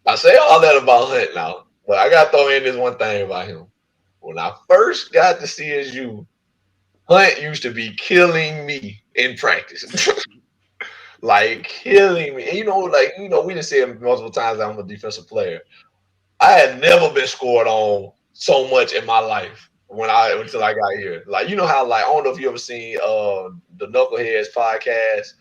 I say all that about Hunt now, but I gotta throw in this one thing about him. When I first got to CSU, Hunt used to be killing me in practice. Like killing me. And we just said multiple times that I'm a defensive player. I had never been scored on so much in my life until I got here. Like how I don't know if you ever seen the Knuckleheads podcast,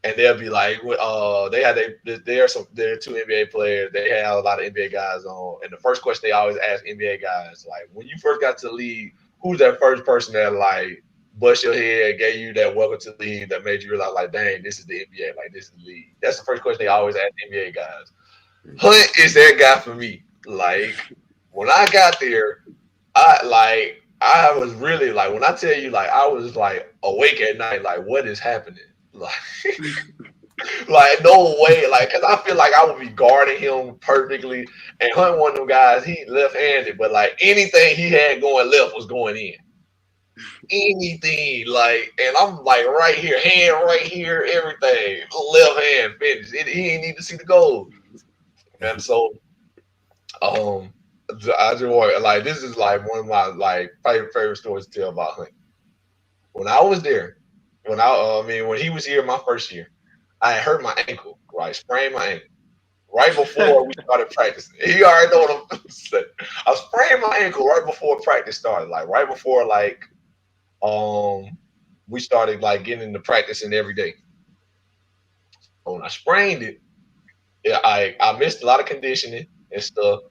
and they'll be like there are two NBA players. They have a lot of NBA guys on, and the first question they always ask NBA guys, like, when you first got to the league, who's that first person that like bust your head, gave you that welcome to the league, that made you realize, like, dang, this is the NBA, like, this is the league. That's the first question they always ask NBA guys. Hunt is that guy for me. Like, when I got there, I was really like, when I tell you, like, I was like awake at night, like, what is happening? Like, like, no way, like, because I feel like I would be guarding him perfectly. And Hunt, one of them guys, he left-handed, but like anything he had going left was going in. Anything, like, and I'm like right here, hand right here, everything, left hand finish. He ain't need to see the goal. And so, I just want, like, this is like one of my like favorite stories to tell about Hunt. When I was there, when he was here my first year, I had hurt my ankle, right? Sprained my ankle right before we started practicing. You already know what I'm saying. I sprained my ankle right before practice started, like right before we started like getting into practicing every day. When I sprained it, I missed a lot of conditioning and stuff.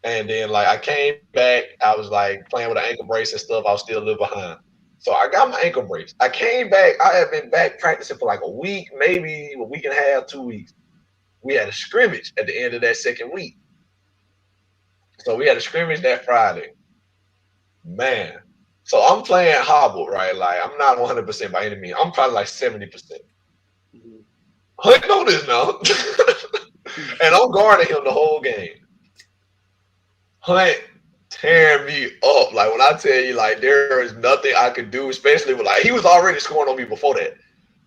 And then like I came back, I was like playing with an ankle brace and stuff. I was still a little behind. So I got my ankle brace. I came back. I had been back practicing for like a week, maybe a week and a half, 2 weeks. We had a scrimmage at the end of that second week. So we had a scrimmage that Friday. Man. So I'm playing hobble, right? Like, I'm not 100% by any means. I'm probably like 70%. Hunt know this now. And I'm guarding him the whole game. Hunt tearing me up. Like, when I tell you, like, there is nothing I could do, especially with, like, he was already scoring on me before that.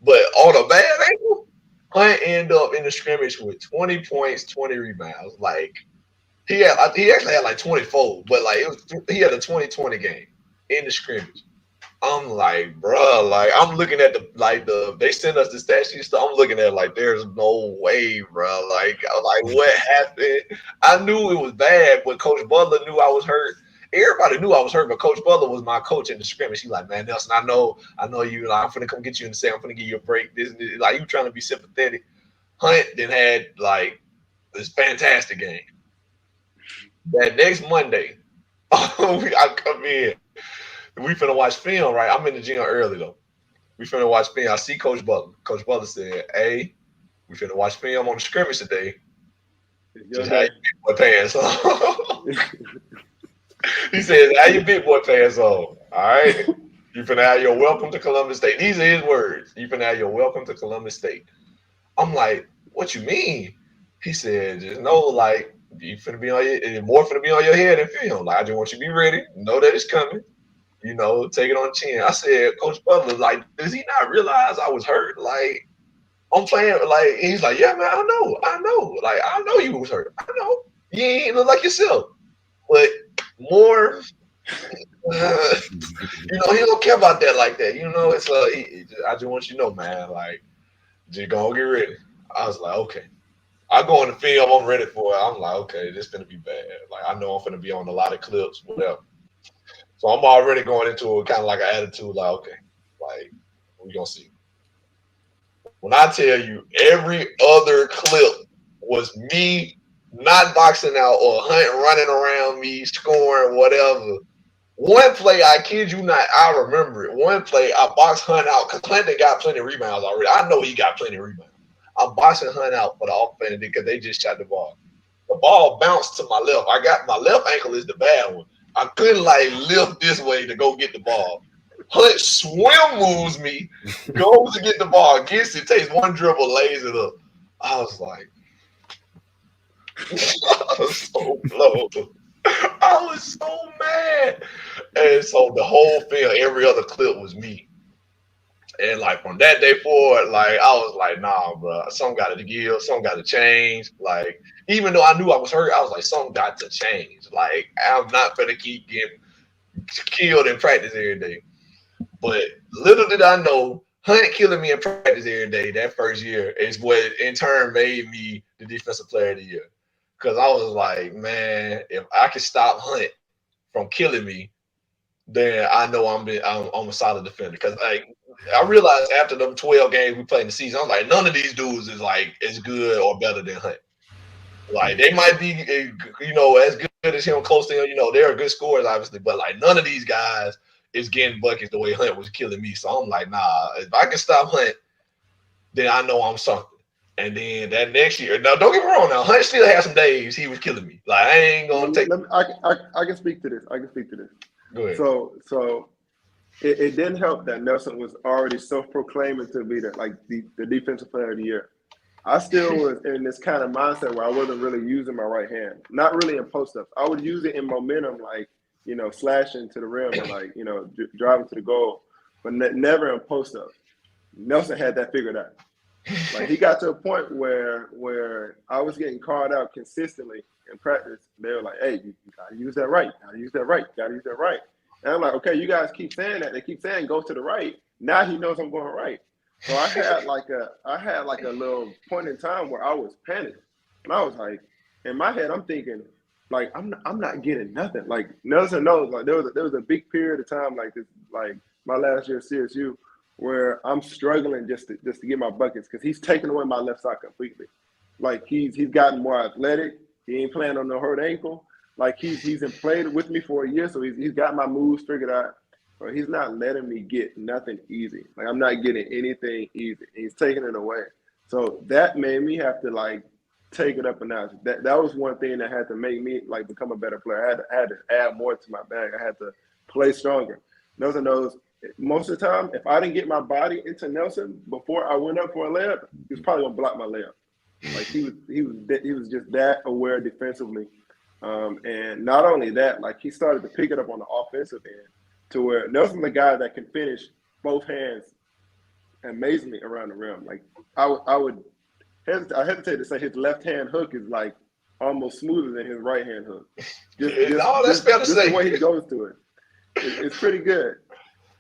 But on a bad ankle, Hunt ended up in the scrimmage with 20 points, 20 rebounds. Like, he actually had like 24, but like he had a 20-20 game in the scrimmage. I'm like, bro, like, I'm looking at they sent us the stat sheet stuff. I'm looking at it like, there's no way, bro. Like what happened? I knew it was bad, but Coach Butler knew I was hurt. Everybody knew I was hurt, but Coach Butler was my coach in the scrimmage. He's like, man, Nelson, I know you. Like, I'm finna come get you in the set. I'm finna give you a break. This, like, you trying to be sympathetic. Hunt then had like this fantastic game. That next Monday, I come in. We finna watch film, right? I'm in the gym early though. We finna watch film. I see Coach Butler. Coach Butler said, "Hey, we finna watch film on the scrimmage today. Just have your big boy pants on." He says, "Have your big boy pants on. All right. You finna have your welcome to Columbus State." These are his words. You finna have your welcome to Columbus State. I'm like, "What you mean?" He said, "Just know, like, you finna be on more finna be on your head than film. Like, I just want you to be ready. Know that it's coming. Take it on the chin." I said, "Coach Butler, like, does he not realize I was hurt? Like, I'm playing." Like, he's like, "Yeah, man, I know. Like, I know you was hurt. I know. You ain't look like yourself. But more, he don't care about that like that. It's like, I just want you to know, man, like, just go get ready." I was like, okay. I go in the film, I'm ready for it. I'm like, okay, this gonna be bad. Like, I know I'm gonna be on a lot of clips, whatever. So I'm already going into a kind of like an attitude, like, okay, like, we gonna see. When I tell you, every other clip was me not boxing out or Hunt running around me, scoring, whatever. One play, I kid you not, I remember it. One play, I boxed Hunt out because Hunt got plenty of rebounds already. I know he got plenty of rebounds. I'm boxing Hunt out for the offense because they just shot the ball. The ball bounced to my left. My left ankle is the bad one. I couldn't like lift this way to go get the ball. Hunt swim moves me, goes to get the ball, gets it, takes one dribble, lays it up. I was like, I was so blown. I was so mad. And so the whole film, every other clip was me. And like from that day forward, like I was like, nah, bro, something got to give, something got to change. Like even though I knew I was hurt, I was like, something got to change. Like I'm not gonna keep getting killed in practice every day. But little did I know, Hunt killing me in practice every day that first year is what in turn made me the defensive player of the year. Because I was like, man, if I can stop Hunt from killing me, then I know I'm a solid defender. Because like I realized after the 12 games we played in the season, I was like, none of these dudes is like as good or better than Hunt. Like they might be, as good as him, close to him. They're good scorers, obviously, but like none of these guys is getting buckets the way Hunt was killing me. So I'm like, nah, if I can stop Hunt, then I know I'm something. And then that next year, now don't get me wrong, now Hunt still had some days he was killing me. Like I ain't gonna take. I can speak to this. Go ahead. So it didn't help that Nelson was already self-proclaiming to be the defensive player of the year. I still was in this kind of mindset where I wasn't really using my right hand, not really in post-ups. I would use it in momentum, like, slashing to the rim or like, driving to the goal, but never in post-ups. Nelson had that figured out. Like he got to a point where I was getting called out consistently in practice. They were like, hey, you gotta use that right, gotta use that right, gotta use that right. And I'm like, okay, you guys keep saying that. They keep saying go to the right. Now he knows I'm going right. So I had like a little point in time where I was panicking, and I was like, in my head, I'm thinking, like, I'm not getting nothing. Like Nelson knows, like there was a big period of time like this, like my last year at CSU, where I'm struggling just to get my buckets because he's taking away my left side completely. Like he's gotten more athletic. He ain't playing on no hurt ankle. Like he's played with me for a year, so he's got my moves figured out. But he's not letting me get nothing easy. Like I'm not getting anything easy. He's taking it away. So that made me have to like take it up a notch. That was one thing that had to make me like become a better player. I had to add more to my bag. I had to play stronger. Nelson knows most of the time, if I didn't get my body into Nelson before I went up for a layup, he was probably gonna block my layup. Like he was just that aware defensively. And not only that, like he started to pick it up on the offensive end, to where Nelson's the guy that can finish both hands amazingly around the rim. Like I hesitate to say his left hand hook is like almost smoother than his right hand hook. That's fair to say. The way he goes to it, it's pretty good.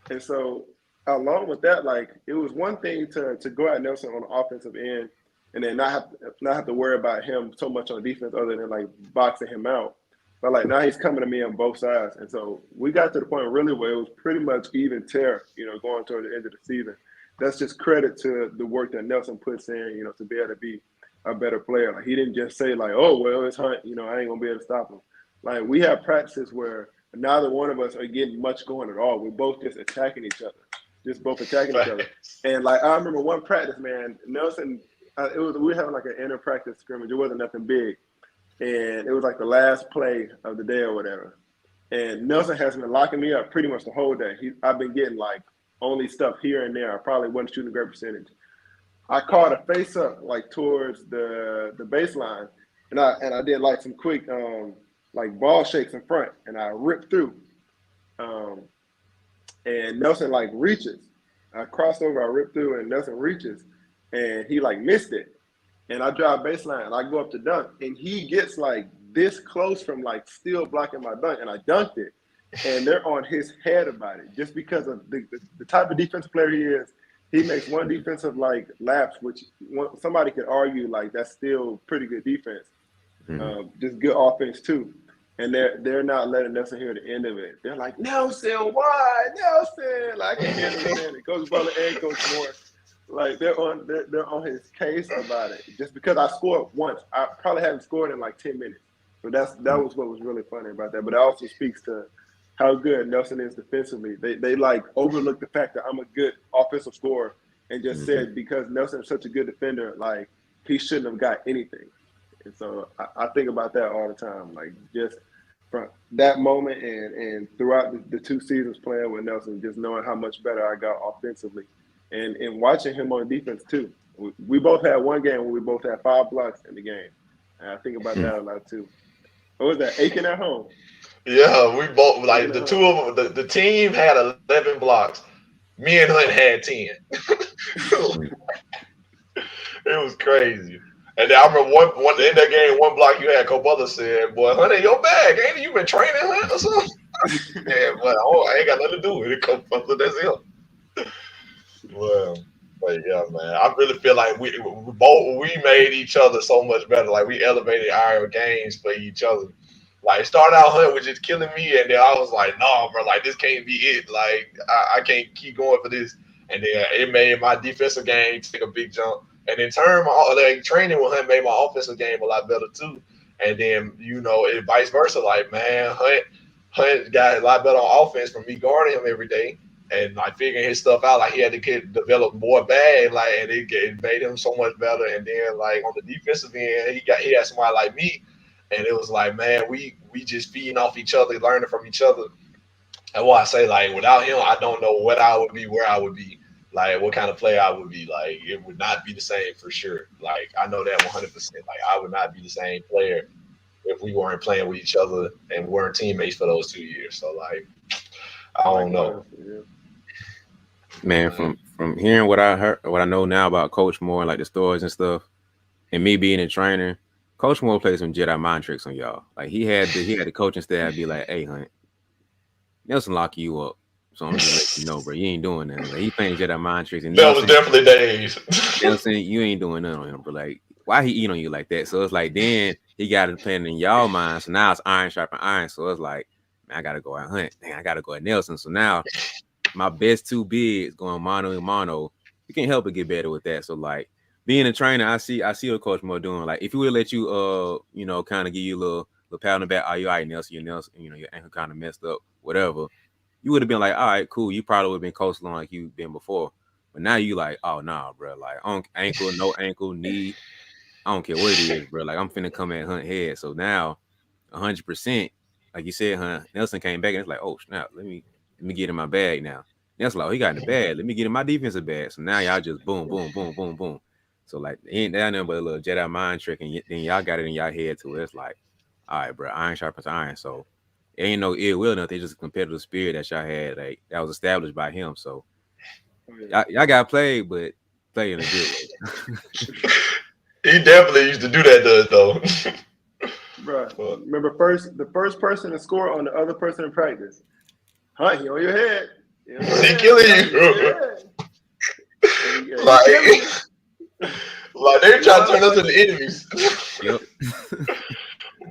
And so along with that, like it was one thing to go at Nelson on the offensive end and then not have to worry about him so much on defense other than like boxing him out. But like now he's coming to me on both sides. And so we got to the point really where it was pretty much even tear, going toward the end of the season. That's just credit to the work that Nelson puts in, to be able to be a better player. Like he didn't just say like, oh, well, it's Hunt, I ain't gonna be able to stop him. Like we have practices where neither one of us are getting much going at all. We're both just attacking each other. And like I remember one practice, man, Nelson, we were having like an inter practice scrimmage. It wasn't nothing big. And it was like the last play of the day or whatever. And Nelson has been locking me up pretty much the whole day. I've been getting like only stuff here and there. I probably wasn't shooting a great percentage. I caught a face up like towards the baseline, and I did like some quick like ball shakes in front, and I ripped through. And Nelson like reaches. I crossed over, I ripped through, and Nelson reaches, and he like missed it. And I drive baseline, and I go up to dunk, and he gets like this close from like still blocking my dunk, and I dunked it. And they're on his head about it just because of the type of defensive player he is. He makes one defensive like lapse, which somebody could argue like that's still pretty good defense, just good offense too. And they're not letting Nelson hear the end of it. They're like, Nelson, why? Nelson, like I can't hear them saying it. Coach Butler and Coach Moore. Like they're on his case about it. Just because I scored once, I probably haven't scored in like 10 minutes. So that was what was really funny about that. But it also speaks to how good Nelson is defensively. They like overlook the fact that I'm a good offensive scorer and just said because Nelson is such a good defender, like he shouldn't have got anything. And so I think about that all the time. Like just from that moment and throughout the 2 seasons playing with Nelson, just knowing how much better I got offensively. And watching him on defense too. We both had one game where we both had 5 blocks in the game. And I think about that a lot too. What was that? Aiken at home. Yeah, we both like the two of them. The team had 11 blocks. Me and Hunt had 10. It was crazy. And then I remember one in that game, one block you had, Cobutha said, "Boy, Hunt in your bag, ain't it? You been training Hunt or something?" Yeah, but I ain't got nothing to do with it. Cobutha, that's him. Well, but yeah, man, I really feel like we made each other so much better. Like we elevated our games for each other. Like start out Hunt was just killing me, and then I was like, "No, bro, like this can't be it. Like I can't keep going for this." And then it made my defensive game take a big jump. And in turn, my like training with Hunt made my offensive game a lot better too. And then it vice versa. Like man, Hunt got a lot better on offense from me guarding him every day and like figuring his stuff out. Like he had to develop more bag, like and it made him so much better. And then like on the defensive end, he had somebody like me, and it was like man, we just feeding off each other, learning from each other. And what I say, like without him, I don't know what I would be, where I would be, like what kind of player I would be. Like it would not be the same for sure. Like I know that 100%. Like I would not be the same player if we weren't playing with each other and weren't teammates for those 2 years. So like I don't know. Man, from hearing what I heard, what I know now about Coach Moore, like the stories and stuff, and me being a trainer, Coach Moore played some Jedi mind tricks on y'all. Like he had the coaching staff be like, "Hey, Hunt, Nelson lock you up, so I'm just letting you know, bro, you ain't doing that." Like, he playing Jedi mind tricks, and that was definitely days. Nelson, you ain't doing nothing on him, bro. Like, why he eat on you like that? So it's like then he got it playing in y'all mind. So now it's iron sharpen iron. So it's like, man, I gotta go at Hunt. Dang, I gotta go at Nelson. So now my best two bigs going mono and mono. You can't help but get better with that. So like being a trainer, I see what Coach Moore doing. Like if he would let you kind of give you a little pat on the back, "Are you all right, Nelson? Your ankle kind of messed up, whatever." You would have been like, "All right, cool." You probably would have been coasting on like you've been before. But now you like, "Oh nah, bro. Like ankle, no ankle, knee. I don't care what it is, bro. Like I'm finna come at Hunt head." So now 100%, like you said, Hunt, Nelson came back and it's like, "Oh snap, let me get in my bag now." That's like, "Oh, he got in the bag. Let me get in my defensive bag." So now y'all just boom, boom, boom, boom, boom. So like, ain't that nothing but a little Jedi mind trick, and then y'all got it in y'all head to it. It's like, all right, bro, iron sharpens iron. So it ain't no ill will, nothing. It's just a competitive spirit that y'all had, like that was established by him. So y'all got played, but play in a good way. He definitely used to do that to us though. Bro, remember the first person to score on the other person in practice. Hunt, he on your head. He killing you. Like they trying to turn us into enemies. Yep.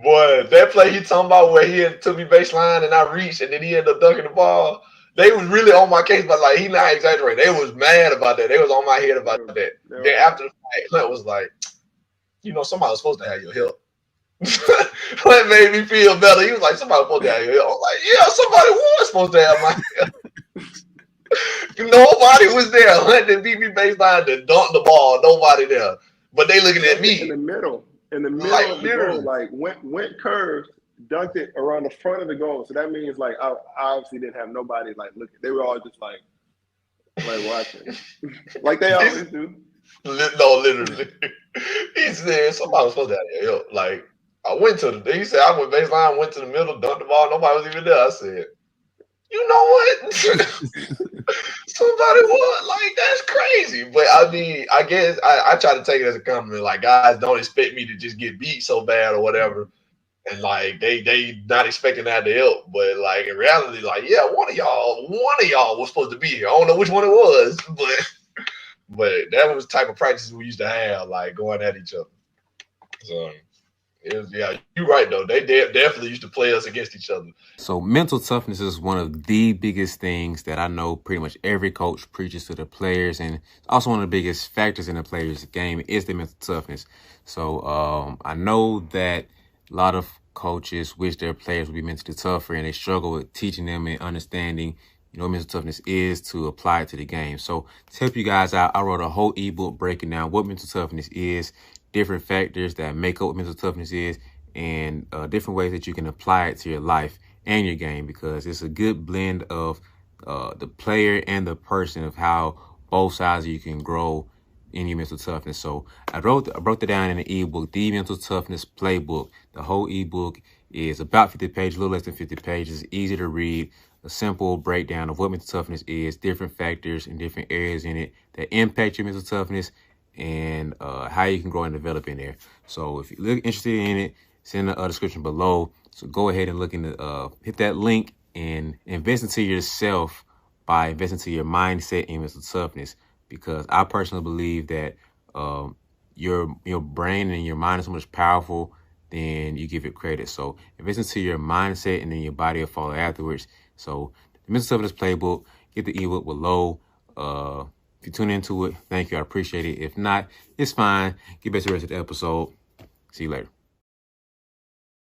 Boy, that play he talking about where he took me baseline and I reached and then he ended up dunking the ball. They was really on my case, but like he not exaggerating. They was mad about that. They was on my head about that. Then after the fight, Hunt was like, somebody was supposed to have your help. Hunt made me feel better. He was like, somebody was supposed to have your help. I was like, yeah, somebody was supposed to have my help. Nobody was there. Hunt didn't beat me baseline to dunk the ball. Nobody there. But they looking at me. In the middle of the goal, like went curved, dunked it around the front of the goal. So that means like I obviously didn't have nobody like looking. They were all just like watching, like they always do. No, literally. He said somebody was supposed to have your help. Like I went to he said I went baseline, went to the middle, dunked the ball. Nobody was even there. I said, you know what? Somebody would. Like, that's crazy. But I mean, I guess I try to take it as a compliment. Like, guys don't expect me to just get beat so bad or whatever. And like they not expecting that to help. But like in reality, like, yeah, one of y'all was supposed to be here. I don't know which one it was, but that was the type of practice we used to have, like going at each other. So yeah, you're right though. They definitely used to play us against each other. So mental toughness is one of the biggest things that I know pretty much every coach preaches to the players, and also one of the biggest factors in the players' game is the mental toughness. So I know that a lot of coaches wish their players would be mentally tougher, and they struggle with teaching them and understanding what mental toughness is to apply it to the game. So to help you guys out, I wrote a whole ebook breaking down what mental toughness is, different factors that make up what mental toughness is, and different ways that you can apply it to your life and your game, because it's a good blend of the player and the person of how both sides of you can grow in your mental toughness. So I broke it down in an ebook, the Mental Toughness Playbook. The whole ebook is about 50 pages, a little less than 50 pages, easy to read. a simple breakdown of what mental toughness is, different factors and different areas in it that impact your mental toughness, and how you can grow and develop in there. So if you're interested in it, send the description below. So go ahead and look into hit that link and invest into yourself by investing into your mindset and mental toughness, because I personally believe that your brain and your mind is so much powerful than you give it credit. So invest into your mindset, and then your body will follow afterwards. So the Mental Toughness Playbook, get the ebook below. If you tune into it, thank you. I appreciate it. If not, it's fine. Get back to the rest of the episode. See you later.